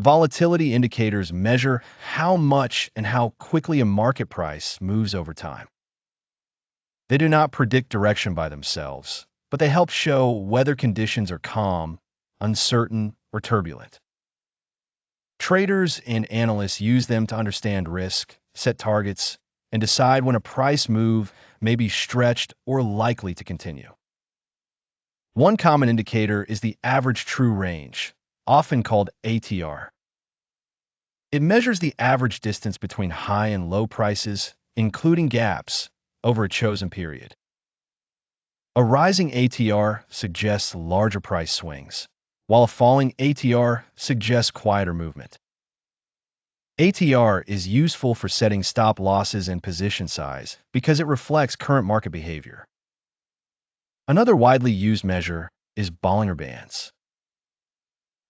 Volatility indicators measure how much and how quickly a market price moves over time. They do not predict direction by themselves, but they help show whether conditions are calm, uncertain, or turbulent. Traders and analysts use them to understand risk, set targets, and decide when a price move may be stretched or likely to continue. One common indicator is the average true range, often called ATR. It measures the average distance between high and low prices, including gaps, over a chosen period. A rising ATR suggests larger price swings, while a falling ATR suggests quieter movement. ATR is useful for setting stop losses and position size because it reflects current market behavior. Another widely used measure is Bollinger Bands.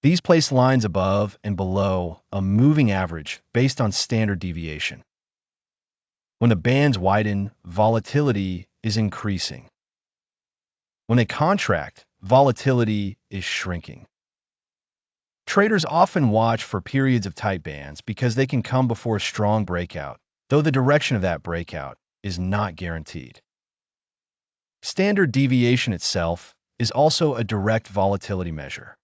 These place lines above and below a moving average based on standard deviation. When the bands widen, volatility is increasing. When they contract, volatility is shrinking. Traders often watch for periods of tight bands because they can come before a strong breakout, though the direction of that breakout is not guaranteed. Standard deviation itself is also a direct volatility measure.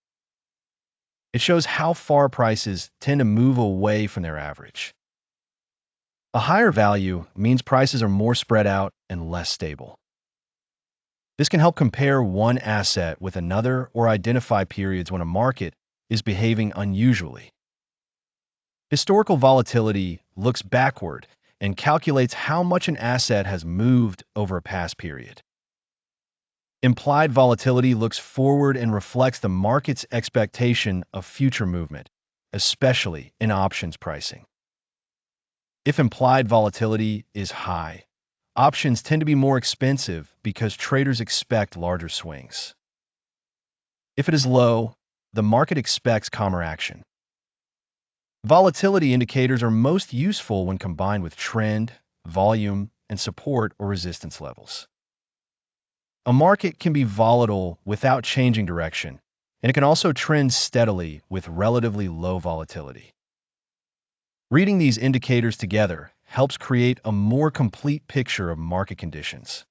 It shows how far prices tend to move away from their average. A higher value means prices are more spread out and less stable. This can help compare one asset with another or identify periods when a market is behaving unusually. Historical volatility looks backward and calculates how much an asset has moved over a past period. Implied volatility looks forward and reflects the market's expectation of future movement, especially in options pricing. If implied volatility is high, options tend to be more expensive because traders expect larger swings. If it is low, the market expects calmer action. Volatility indicators are most useful when combined with trend, volume, and support or resistance levels. A market can be volatile without changing direction, and it can also trend steadily with relatively low volatility. Reading these indicators together helps create a more complete picture of market conditions.